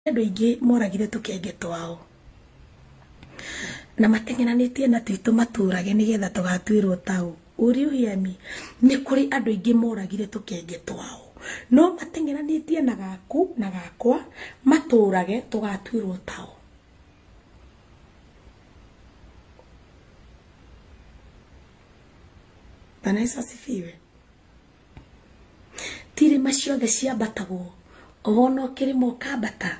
Andũ aingĩ moragire tũkenge twao na matengenanĩtie na twitũ matũrage nĩgetha tũgatuĩrwo taũ. Uriu hiami nĩ kũrĩ andũ aingĩ moragire tũkenge twao no matengenanĩtie na gaku na gakwa matũrage tũgatuĩrwo taũ. Bwana Yesu asifiwe. Tirima ciothe ciambatagwo wona ũkĩrĩma ũkambata.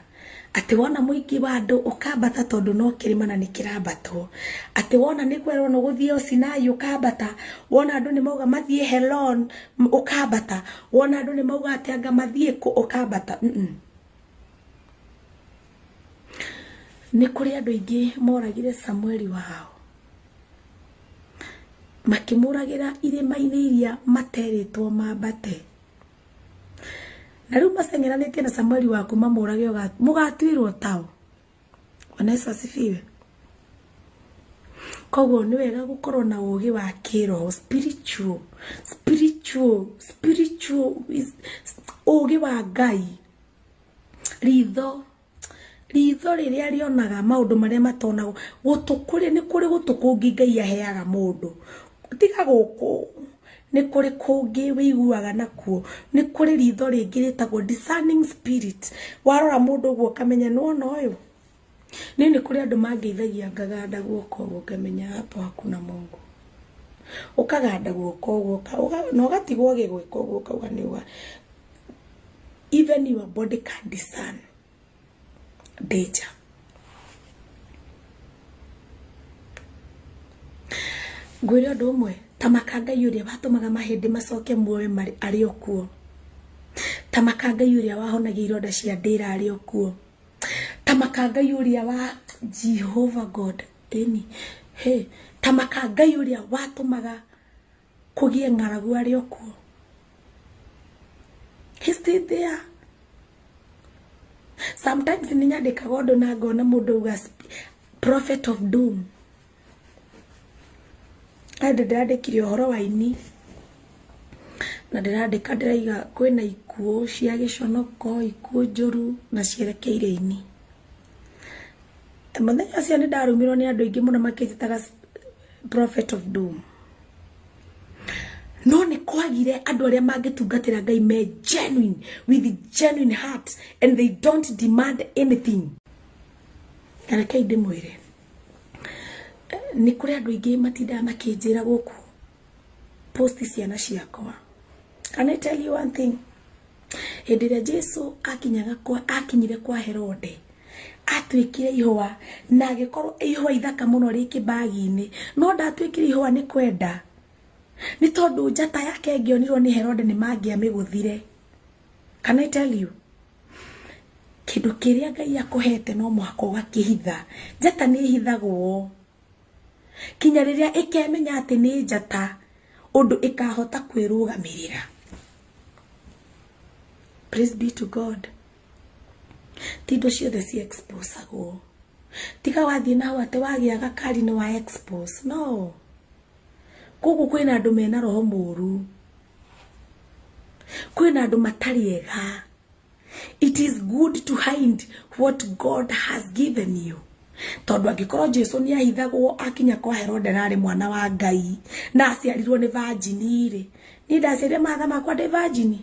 Ati wona mũingĩ wa andũ ũkambata tondũ no kĩrĩma na nĩkĩrambatwo. Ati wona nĩkwerwo no gũthiĩ Sinai ũkambata. Wona andũ nĩ mauga mathiĩ Helon ũkambata. Wona andũ nĩ mauga ati anga mathiĩ kũ ũkambata. Nĩ kũrĩ andũ aingĩ moragire Samueli wao makĩmũragĩra irĩma-inĩ iria materĩtwo mambate. Na rĩu macengeranĩtie na Samueli waku mamũrage mũgatuĩrwo taũ. Bwana Yesu asifiwe. Koguo nĩ wega gũkorwo na ũgĩ wa kĩroho, spiritual ũgĩ wa Ngai. Ritho rĩrĩa rĩonaga maũndũ marĩa matonagwo gũtũkũrĩ nĩ kũrĩ gũtũkũngi Ngai aheaga mũndũ. Tiga gũkũ nĩ kũrĩ kũngĩ wĩiguaga nakuo. Nĩ kũrĩ ritho rĩngĩ rĩtagwo discerning spirit. Warora mũndũ ũguo ũkamenya nĩwona ũyũ. Nĩ kũrĩ andũ mangeithagia ngaganda guoko ũguo ngamenya hapo hakuna Mungu. Ũkaganda guoko ũguo na ũgatigwo gĩgwĩka ũguo ũkauga nĩuga. Even your body can discern danger. Ngwĩre ũndũ ũmwe ta makanga yuria watumaga mahĩndĩ macoke muoyo arĩ okuo. Ta makanga yuria wahonagia ironda cia ndĩra arĩ okuo. Ta makanga yuria wa Jehovah God ta makanga yuria watumaga kũgie ng'aragu arĩ okuo. He's still there. Sometimes ninyandĩkaga ũndũ na ngona mũndũ uga prophet of doom. Ande ndĩrandĩkire ũhoro wa ini na ndĩrandĩka ndĩraiga kwĩna ikuũ cia gĩconoko, ikuũ njũru na cierekeire ini. Mũthenya ũcio nĩ ndarumirwo nĩ andũ aingĩ mũno makĩnjĩtaga prophet of doom. No nĩ kwagire andũ arĩa mangĩtungatĩra Ngai me genuine with genuine heart and they don't demand anything. Rekei ndĩmwĩre nĩ kũrĩ andũ aingĩ matindaga makĩnjĩra gũkũ post ciana ciakwa. Can I tell you one thing? Hĩndĩ ĩrĩa Jesu akinyire kwa Herode atuĩkire ihũa na agĩkorwo ihũa ithaka mũno rĩ kĩbagi-inĩ no ndatuĩkire ihũa nĩ kwenda. Nĩ tondũ njata yake ngĩonirwo nĩ Herode nĩ mangĩamĩgũthire. Can I tell you? Kĩndũ kĩrĩa Ngai akũhete no mũhaka ũgakĩhitha. Njata nĩ ihithagwo. Kinya rĩrĩa ĩkemenya atĩ nĩ njata ũndũ ĩkahota kwĩrũgamĩrĩra. Praise be to God. Tindo ciothe ci exposeagwo. Tiga wathiĩ na hau atĩ wagĩa gakari nĩ wa expose. No. Kũguo kwĩna andũ mena roho mũru. Kwĩna andũ matarĩ ega. It is good to hide what God has given you. Tondũ angĩkorwo Jesu nĩ ahithagwo akinya kwa Herode arĩ mwana wa Ngai na aciarirwo nĩ virgin rĩ. Ni ndaciarire maithe makwa ndĩ virgin.